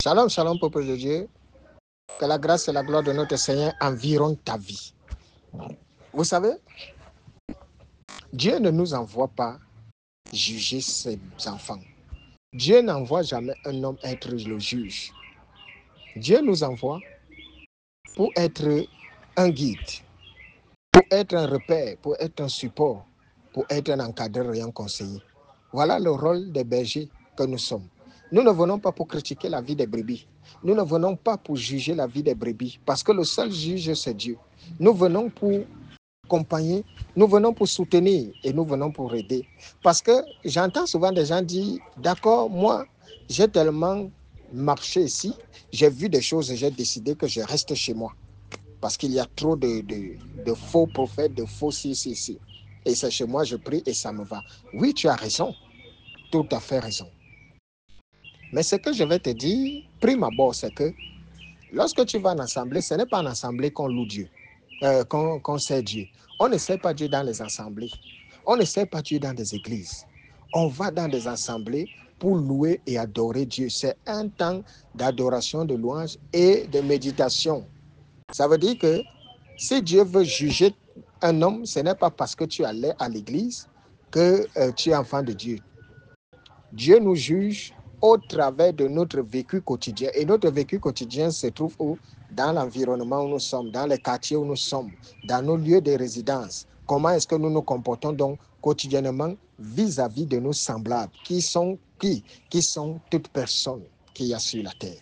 Shalom, shalom, peuple de Dieu. Que la grâce et la gloire de notre Seigneur environnent ta vie. Vous savez, Dieu ne nous envoie pas juger ses enfants. Dieu n'envoie jamais un homme être le juge. Dieu nous envoie pour être un guide, pour être un repère, pour être un support, pour être un encadreur et un conseiller. Voilà le rôle des bergers que nous sommes. Nous ne venons pas pour critiquer la vie des brebis. Nous ne venons pas pour juger la vie des brebis, parce que le seul juge, c'est Dieu. Nous venons pour accompagner, nous venons pour soutenir et nous venons pour aider. Parce que j'entends souvent des gens dire, d'accord, moi, j'ai tellement marché ici, j'ai vu des choses et j'ai décidé que je reste chez moi. Parce qu'il y a trop de faux prophètes, de faux si. Et c'est chez moi, je prie et ça me va. Oui, tu as raison, tout à fait raison. Mais ce que je vais te dire, prime abord, c'est que lorsque tu vas en assemblée, ce n'est pas en assemblée qu'on loue Dieu, qu'on sait Dieu. On ne sait pas Dieu dans les assemblées. On ne sait pas Dieu dans des églises. On va dans des assemblées pour louer et adorer Dieu. C'est un temps d'adoration, de louange et de méditation. Ça veut dire que si Dieu veut juger un homme, ce n'est pas parce que tu allais à l'église que tu es enfant de Dieu. Dieu nous juge au travers de notre vécu quotidien. Et notre vécu quotidien se trouve où? Dans l'environnement où nous sommes, dans les quartiers où nous sommes, dans nos lieux de résidence. Comment est-ce que nous nous comportons donc quotidiennement vis-à-vis de nos semblables, qui sont toutes personnes qu'il y a sur la terre.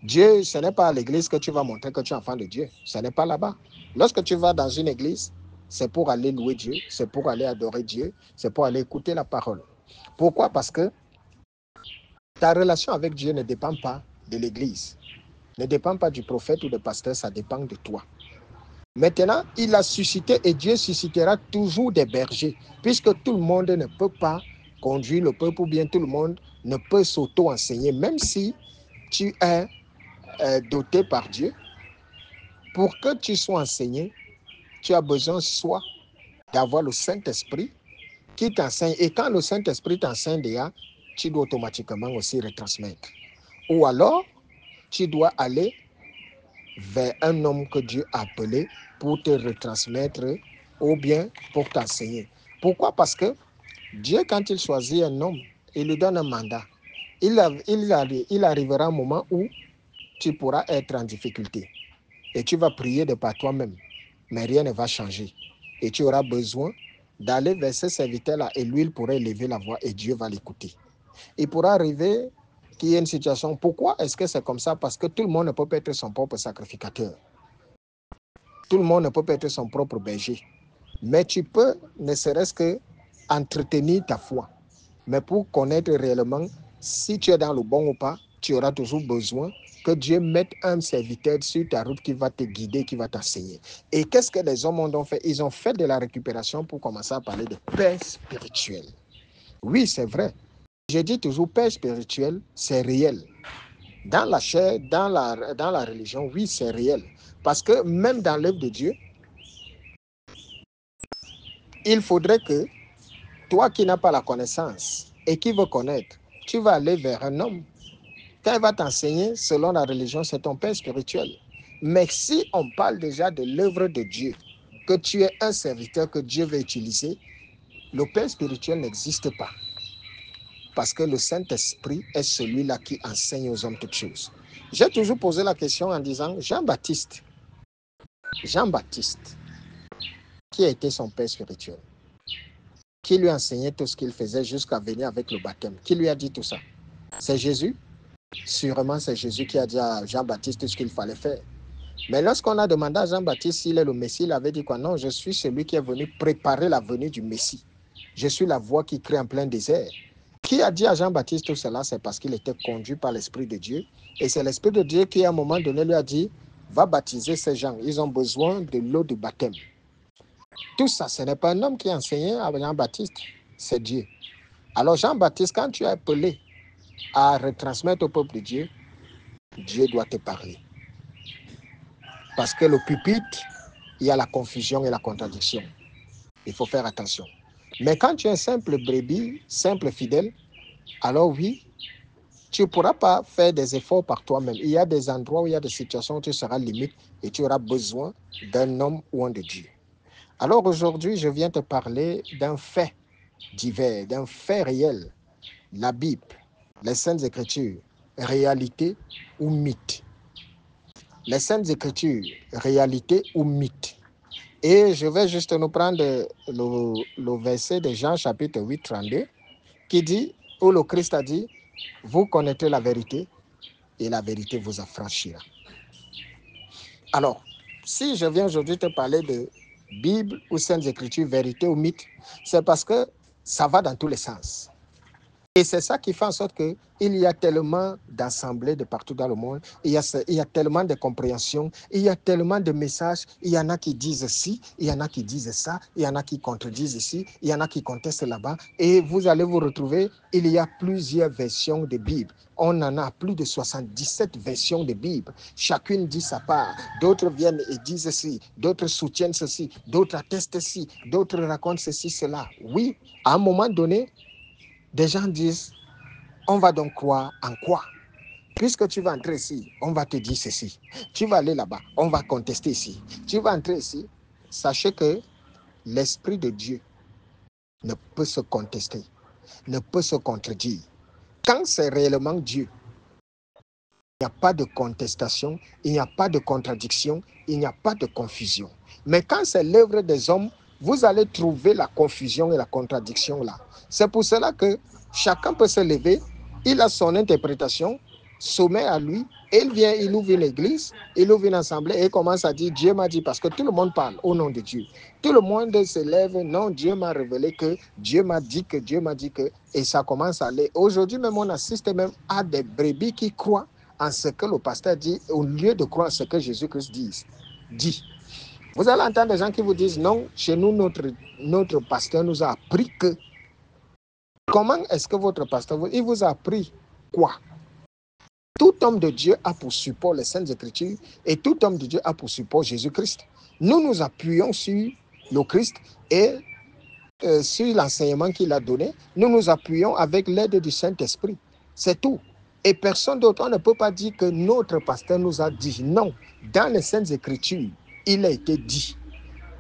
Dieu, ce n'est pas à l'église que tu vas montrer que tu es enfant de Dieu. Ce n'est pas là-bas. Lorsque tu vas dans une église, c'est pour aller louer Dieu, c'est pour aller adorer Dieu, c'est pour aller écouter la parole. Pourquoi? Parce que ta relation avec Dieu ne dépend pas de l'église, ne dépend pas du prophète ou du pasteur, ça dépend de toi. Maintenant, il a suscité et Dieu suscitera toujours des bergers, puisque tout le monde ne peut pas conduire le peuple ou bien tout le monde ne peut s'auto-enseigner, même si tu es doté par Dieu. Pour que tu sois enseigné, tu as besoin soit d'avoir le Saint-Esprit qui t'enseigne. Et quand le Saint-Esprit t'enseigne déjà, tu dois automatiquement aussi retransmettre. Ou alors, tu dois aller vers un homme que Dieu a appelé pour te retransmettre ou bien pour t'enseigner. Pourquoi? Parce que Dieu, quand il choisit un homme, il lui donne un mandat. Il arrivera un moment où tu pourras être en difficulté et tu vas prier de par toi-même, mais rien ne va changer. Et tu auras besoin d'aller vers ce serviteur-là et lui, il pourrait élever la voix et Dieu va l'écouter. Il pourra arriver qu'il y ait une situation. Pourquoi est-ce que c'est comme ça? Parce que tout le monde ne peut pas être son propre sacrificateur. Tout le monde ne peut pas être son propre berger. Mais tu peux, ne serait-ce que, entretenir ta foi. Mais pour connaître réellement si tu es dans le bon ou pas, tu auras toujours besoin que Dieu mette un serviteur sur ta route qui va te guider, qui va t'enseigner. Et qu'est-ce que les hommes ont fait? Ils ont fait de la récupération pour commencer à parler de paix spirituelle. Oui, c'est vrai. Je dis toujours, paix spirituelle, c'est réel. Dans la chair, dans la religion, oui, c'est réel. Parce que même dans l'œuvre de Dieu, il faudrait que toi qui n'as pas la connaissance et qui veux connaître, tu vas aller vers un homme. Quand il va t'enseigner, selon la religion, c'est ton père spirituel. Mais si on parle déjà de l'œuvre de Dieu, que tu es un serviteur que Dieu veut utiliser, le père spirituel n'existe pas. Parce que le Saint-Esprit est celui-là qui enseigne aux hommes toutes choses. J'ai toujours posé la question en disant, Jean-Baptiste, qui a été son père spirituel? Qui lui enseignait tout ce qu'il faisait jusqu'à venir avec le baptême? Qui lui a dit tout ça? C'est Jésus? Sûrement, c'est Jésus qui a dit à Jean-Baptiste tout ce qu'il fallait faire. Mais lorsqu'on a demandé à Jean-Baptiste s'il est le Messie, il avait dit quoi? Non, je suis celui qui est venu préparer la venue du Messie. Je suis la voix qui crie en plein désert. Qui a dit à Jean-Baptiste tout cela? C'est parce qu'il était conduit par l'Esprit de Dieu. Et c'est l'Esprit de Dieu qui, à un moment donné, lui a dit, va baptiser ces gens. Ils ont besoin de l'eau du baptême. Tout ça, ce n'est pas un homme qui a enseigné à Jean-Baptiste, c'est Dieu. Alors Jean-Baptiste, quand tu es appelé à retransmettre au peuple de Dieu, Dieu doit te parler. Parce que le pupitre, il y a la confusion et la contradiction. Il faut faire attention. Mais quand tu es un simple brebis, simple fidèle, alors oui, tu ne pourras pas faire des efforts par toi-même. Il y a des endroits où il y a des situations où tu seras limite et tu auras besoin d'un homme ou un de Dieu. Alors aujourd'hui, je viens te parler d'un fait divers, d'un fait réel. La Bible, les Saintes Écritures, réalité ou mythe. Les Saintes Écritures, réalité ou mythe. Et je vais juste nous prendre le verset de Jean chapitre 8, 32, qui dit, où le Christ a dit, vous connaîtrez la vérité et la vérité vous affranchira. Alors, si je viens aujourd'hui te parler de Bible ou Saintes Écritures, vérité ou mythe, c'est parce que ça va dans tous les sens. Et c'est ça qui fait en sorte qu'il y a tellement d'assemblées de partout dans le monde, il y a tellement de compréhension, il y a tellement de messages, il y en a qui disent ci, il y en a qui disent ça, il y en a qui contredisent ici, il y en a qui contestent là-bas, et vous allez vous retrouver, il y a plusieurs versions de Bible. On en a plus de 77 versions de Bible. Chacune dit sa part. D'autres viennent et disent ceci, d'autres soutiennent ceci, d'autres attestent ceci, d'autres racontent ceci, cela. Oui, à un moment donné, des gens disent, on va donc croire en quoi? Puisque tu vas entrer ici, on va te dire ceci. Tu vas aller là-bas, on va contester ici. Tu vas entrer ici. Sachez que l'Esprit de Dieu ne peut se contester, ne peut se contredire. Quand c'est réellement Dieu, il n'y a pas de contestation, il n'y a pas de contradiction, il n'y a pas de confusion. Mais quand c'est l'œuvre des hommes, vous allez trouver la confusion et la contradiction là. C'est pour cela que chacun peut se lever, il a son interprétation, soumet à lui, et il vient, il ouvre une église, il ouvre une assemblée et commence à dire Dieu m'a dit, parce que tout le monde parle au nom de Dieu. Tout le monde se lève, non, Dieu m'a révélé que, Dieu m'a dit que, Dieu m'a dit que, et ça commence à aller. Aujourd'hui même, on assiste même à des brebis qui croient en ce que le pasteur dit, au lieu de croire en ce que Jésus-Christ dit. Vous allez entendre des gens qui vous disent, non, chez nous, notre pasteur nous a appris que. Comment est-ce que votre pasteur, il vous a appris quoi? Tout homme de Dieu a pour support les Saintes Écritures et tout homme de Dieu a pour support Jésus-Christ. Nous nous appuyons sur le Christ et sur l'enseignement qu'il a donné. Nous nous appuyons avec l'aide du Saint-Esprit. C'est tout. Et personne d'autre, on ne peut pas dire que notre pasteur nous a dit. Non, dans les Saintes Écritures, il a été dit.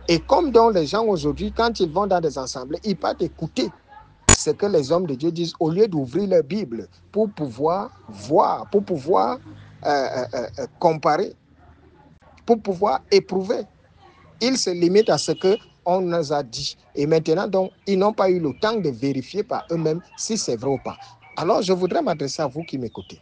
Et comme dans les gens aujourd'hui, quand ils vont dans des assemblées, ils partent écouter ce que les hommes de Dieu disent au lieu d'ouvrir leur Bible pour pouvoir voir, pour pouvoir comparer, pour pouvoir éprouver. Ils se limitent à ce qu'on nous a dit. Et maintenant, donc, ils n'ont pas eu le temps de vérifier par eux-mêmes si c'est vrai ou pas. Alors, je voudrais m'adresser à vous qui m'écoutez.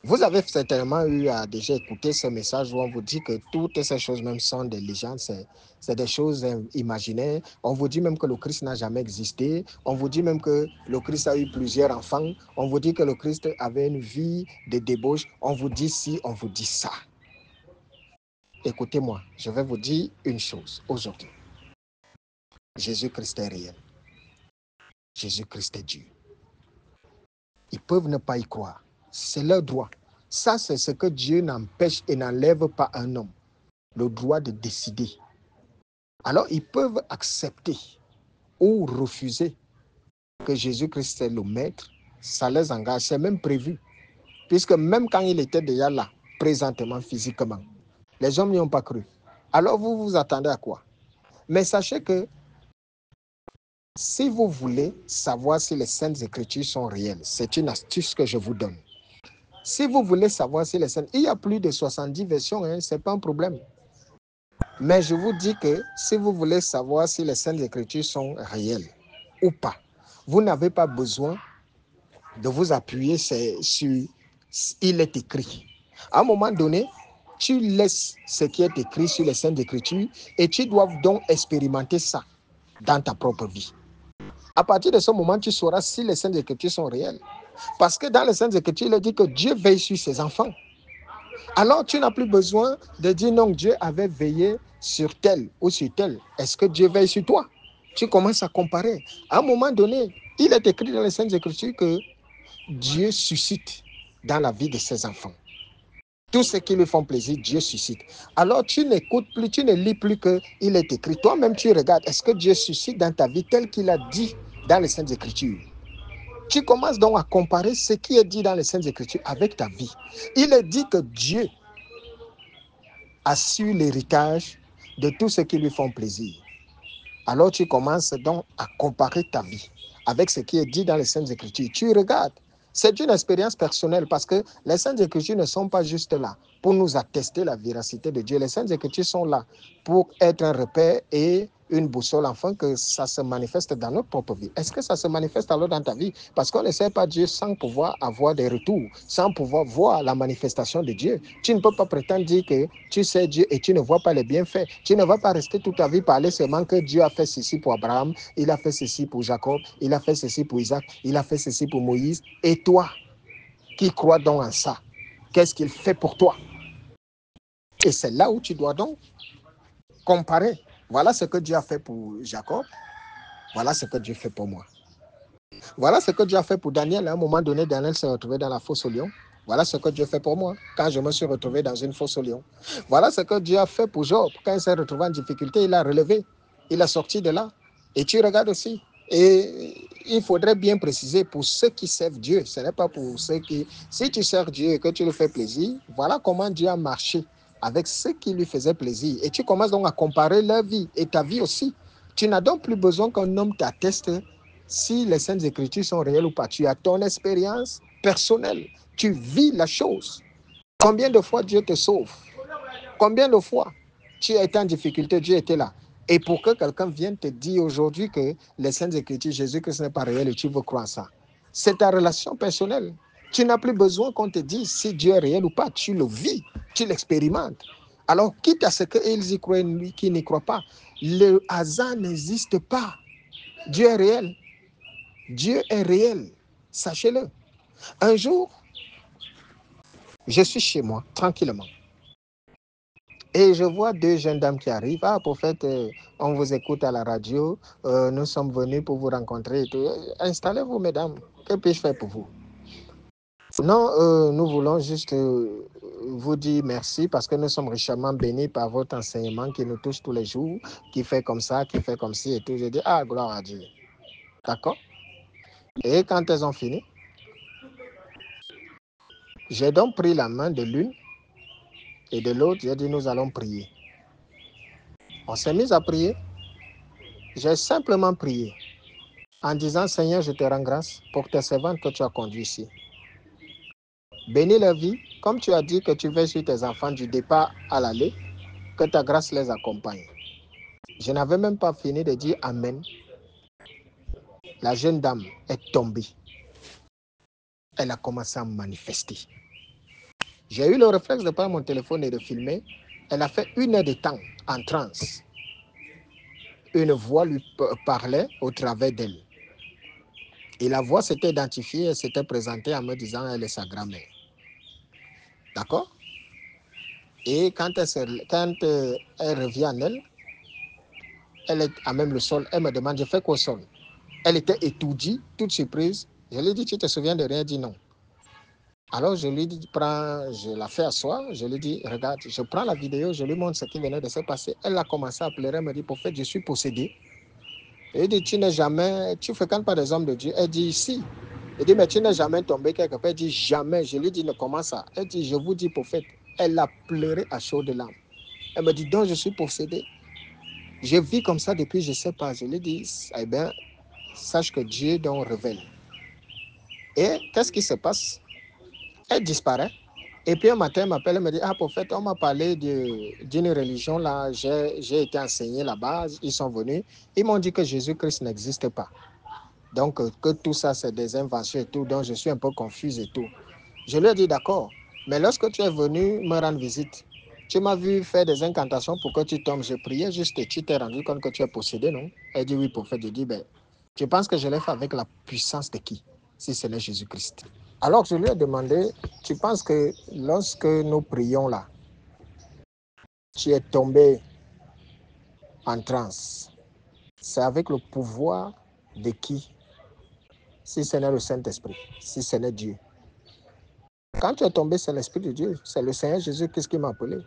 Vous avez certainement eu à déjà écouter ce message où on vous dit que toutes ces choses même sont des légendes, c'est des choses imaginaires. On vous dit même que le Christ n'a jamais existé. On vous dit même que le Christ a eu plusieurs enfants. On vous dit que le Christ avait une vie de débauche. On vous dit ci, on vous dit ça. Écoutez-moi, je vais vous dire une chose aujourd'hui. Jésus-Christ est réel. Jésus-Christ est Dieu. Ils peuvent ne pas y croire. C'est leur droit. Ça, c'est ce que Dieu n'empêche et n'enlève pas à un homme. Le droit de décider. Alors, ils peuvent accepter ou refuser que Jésus-Christ est le maître. Ça les engage. C'est même prévu. Puisque même quand il était déjà là, présentement, physiquement, les hommes n'y ont pas cru. Alors, vous vous attendez à quoi? Mais sachez que si vous voulez savoir si les Saintes Écritures sont réelles, c'est une astuce que je vous donne. Si vous voulez savoir si les Saintes... Il y a plus de 70 versions, hein, ce n'est pas un problème. Mais je vous dis que si vous voulez savoir si les Saintes Écritures sont réelles ou pas, vous n'avez pas besoin de vous appuyer sur « il est écrit ». À un moment donné, tu laisses ce qui est écrit sur les Saintes Écritures et tu dois donc expérimenter ça dans ta propre vie. À partir de ce moment, tu sauras si les Saintes Écritures sont réelles. Parce que dans les Saintes Écritures, il est dit que Dieu veille sur ses enfants. Alors, tu n'as plus besoin de dire non, Dieu avait veillé sur tel ou sur tel. Est-ce que Dieu veille sur toi? Tu commences à comparer. À un moment donné, il est écrit dans les Saintes Écritures que Dieu suscite dans la vie de ses enfants. Tout ce qui lui font plaisir, Dieu suscite. Alors, tu n'écoutes plus, tu ne lis plus qu'il est écrit. Toi-même, tu regardes, est-ce que Dieu suscite dans ta vie tel qu'il a dit dans les Saintes Écritures? Tu commences donc à comparer ce qui est dit dans les Saintes Écritures avec ta vie. Il est dit que Dieu assure l'héritage de tous ceux qui lui font plaisir. Alors tu commences donc à comparer ta vie avec ce qui est dit dans les Saintes Écritures. Tu regardes. C'est une expérience personnelle parce que les Saintes Écritures ne sont pas juste là pour nous attester la véracité de Dieu. Les Saintes Écritures sont là pour être un repère et une boussole afin que ça se manifeste dans notre propre vie. Est-ce que ça se manifeste alors dans ta vie? Parce qu'on ne sait pas Dieu sans pouvoir avoir des retours, sans pouvoir voir la manifestation de Dieu. Tu ne peux pas prétendre dire que tu sais Dieu et tu ne vois pas les bienfaits. Tu ne vas pas rester toute ta vie parler seulement que Dieu a fait ceci pour Abraham, il a fait ceci pour Jacob, il a fait ceci pour Isaac, il a fait ceci pour Moïse. Et toi, qui crois donc en ça, qu'est-ce qu'il fait pour toi? Et c'est là où tu dois donc comparer. Voilà ce que Dieu a fait pour Jacob. Voilà ce que Dieu fait pour moi. Voilà ce que Dieu a fait pour Daniel. À un moment donné, Daniel s'est retrouvé dans la fosse au lion. Voilà ce que Dieu fait pour moi quand je me suis retrouvé dans une fosse au lion. Voilà ce que Dieu a fait pour Job. Quand il s'est retrouvé en difficulté, il a relevé. Il a sorti de là. Et tu regardes aussi. Et il faudrait bien préciser pour ceux qui servent Dieu. Ce n'est pas pour ceux qui... Si tu sers Dieu et que tu lui fais plaisir, voilà comment Dieu a marché avec ceux qui lui faisaient plaisir. Et tu commences donc à comparer leur vie et ta vie aussi. Tu n'as donc plus besoin qu'un homme t'atteste si les Saintes Écritures sont réelles ou pas. Tu as ton expérience personnelle. Tu vis la chose. Combien de fois Dieu te sauve? Combien de fois tu as été en difficulté, Dieu était là. Et pour que quelqu'un vienne te dire aujourd'hui que les Saintes Écritures, Jésus-Christ n'est pas réel et tu veux croire ça. C'est ta relation personnelle. Tu n'as plus besoin qu'on te dise si Dieu est réel ou pas. Tu le vis, tu l'expérimentes. Alors, quitte à ce qu'ils y croient et qu'ils n'y croient pas, le hasard n'existe pas. Dieu est réel. Dieu est réel. Sachez-le. Un jour, je suis chez moi, tranquillement. Et je vois deux jeunes dames qui arrivent. Ah, prophète, on vous écoute à la radio. Nous sommes venus pour vous rencontrer. Et tout. Installez-vous, mesdames. Que puis-je faire pour vous? Non, nous voulons juste vous dire merci parce que nous sommes richement bénis par votre enseignement qui nous touche tous les jours, qui fait comme ça, qui fait comme ci et tout. Je dis, ah, gloire à Dieu. D'accord? Et quand elles ont fini, j'ai donc pris la main de l'une et de l'autre. J'ai dit, nous allons prier. On s'est mis à prier. J'ai simplement prié en disant, Seigneur, je te rends grâce pour tes servantes que tu as conduits ici. Bénis leur vie, comme tu as dit que tu veilles sur tes enfants du départ à l'aller, que ta grâce les accompagne. Je n'avais même pas fini de dire Amen. La jeune dame est tombée. Elle a commencé à manifester. J'ai eu le réflexe de prendre mon téléphone et de filmer. Elle a fait 1 heure de temps en transe. Une voix lui parlait au travers d'elle. Et la voix s'était identifiée, elle s'était présentée en me disant elle est sa grand-mère. D'accord? Et quand elle revient en elle, elle est à même le sol. Elle me demande, je fais quoi au sol? Elle était étourdie, toute surprise. Je lui ai dit, tu te souviens de rien? Elle dit non. Alors je lui dis, je la fais asseoir, je lui dis, regarde, je prends la vidéo, je lui montre ce qui venait de se passer. Elle a commencé à pleurer, elle me dit, prophète, je suis possédée. Elle dit, tu ne fréquentes pas des hommes de Dieu. Elle dit, si. Elle dit, mais tu n'es jamais tombé quelque part. Elle dit, jamais. Je lui dis, ne comment ça? Elle dit, je vous dis, prophète. Elle a pleuré à chaudes larmes. Elle me dit, donc je suis possédée. Je vis comme ça depuis, je ne sais pas. Je lui dis, eh bien, sache que Dieu donc révèle. Et qu'est-ce qui se passe? Elle disparaît. Et puis un matin, elle m'appelle, elle me dit, ah, prophète, on m'a parlé d'une religion là, j'ai été enseigné là-bas, ils sont venus, ils m'ont dit que Jésus-Christ n'existe pas. Donc, que tout ça, c'est des inventions et tout, donc je suis un peu confuse et tout. Je lui ai dit, d'accord, mais lorsque tu es venu me rendre visite, tu m'as vu faire des incantations pour que tu tombes. Je priais juste et tu t'es rendu compte que tu es possédé, non? Elle dit, oui, prophète. Je dis, ben, tu penses que je l'ai fait avec la puissance de qui, si ce n'est Jésus-Christ? Alors, je lui ai demandé, tu penses que lorsque nous prions là, tu es tombé en transe, c'est avec le pouvoir de qui, si ce n'est le Saint-Esprit, si ce n'est Dieu? Quand tu es tombé, c'est l'Esprit de Dieu, c'est le Seigneur Jésus-Christ qui m'a appelé.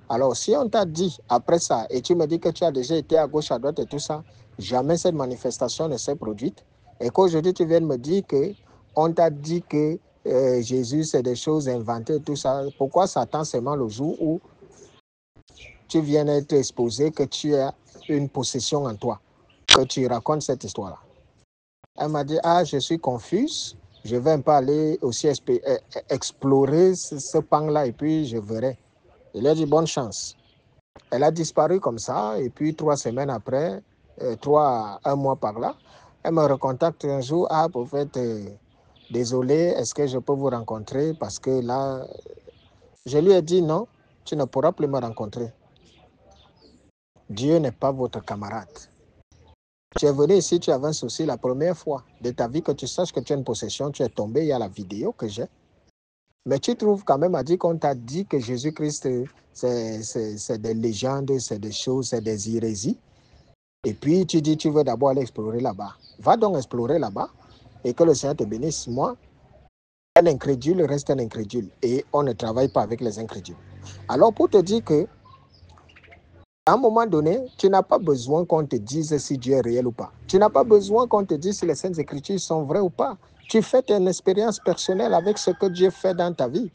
Alors, si on t'a dit après ça, et tu me dis que tu as déjà été à gauche, à droite et tout ça, jamais cette manifestation ne s'est produite, et qu'aujourd'hui tu viens de me dire que On t'a dit que Jésus, c'est des choses inventées, tout ça. Pourquoi Satan seulement le jour où tu viens d'être exposé, que tu as une possession en toi, que tu racontes cette histoire-là? Elle m'a dit, je suis confuse, je vais un peu aller aussi explorer ce pan-là et puis je verrai. Il lui a dit, bonne chance. Elle a disparu comme ça et puis 3 semaines après, 1 mois par là, elle me recontacte un jour, pour fait, désolé, est-ce que je peux vous rencontrer parce que là, je lui ai dit non, tu ne pourras plus me rencontrer. Dieu n'est pas votre camarade. Tu es venu ici, tu avais un souci la première fois de ta vie, que tu saches que tu as une possession, tu es tombé, il y a la vidéo que j'ai. Mais tu trouves quand même à dire qu'on t'a dit que Jésus-Christ, c'est des légendes, c'est des choses, c'est des hérésies. Et puis tu dis, tu veux d'abord aller explorer là-bas. Va donc explorer là-bas et que le Seigneur te bénisse. Moi, un incrédule reste un incrédule et on ne travaille pas avec les incrédules. Alors pour te dire que à un moment donné, tu n'as pas besoin qu'on te dise si Dieu est réel ou pas. Tu n'as pas besoin qu'on te dise si les Saintes Écritures sont vraies ou pas. Tu fais une expérience personnelle avec ce que Dieu fait dans ta vie.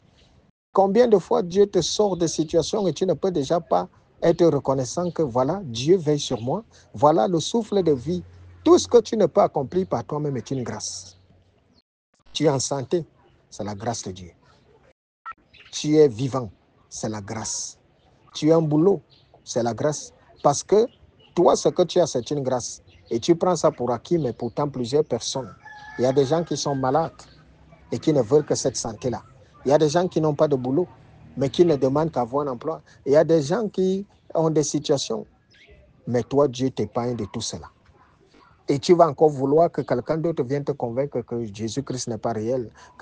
Combien de fois Dieu te sort de situations et tu ne peux déjà pas être reconnaissant que voilà, Dieu veille sur moi. Voilà le souffle de vie. Tout ce que tu ne peux accomplir par toi-même est une grâce. Tu es en santé, c'est la grâce de Dieu. Tu es vivant, c'est la grâce. Tu as un boulot, c'est la grâce. Parce que toi, ce que tu as, c'est une grâce. Et tu prends ça pour acquis, mais pourtant plusieurs personnes. Il y a des gens qui sont malades et qui ne veulent que cette santé-là. Il y a des gens qui n'ont pas de boulot, mais qui ne demandent qu'avoir un emploi. Il y a des gens qui ont des situations, mais toi, Dieu t'épargne de tout cela. Et tu vas encore vouloir que quelqu'un d'autre vienne te convaincre que Jésus-Christ n'est pas réel.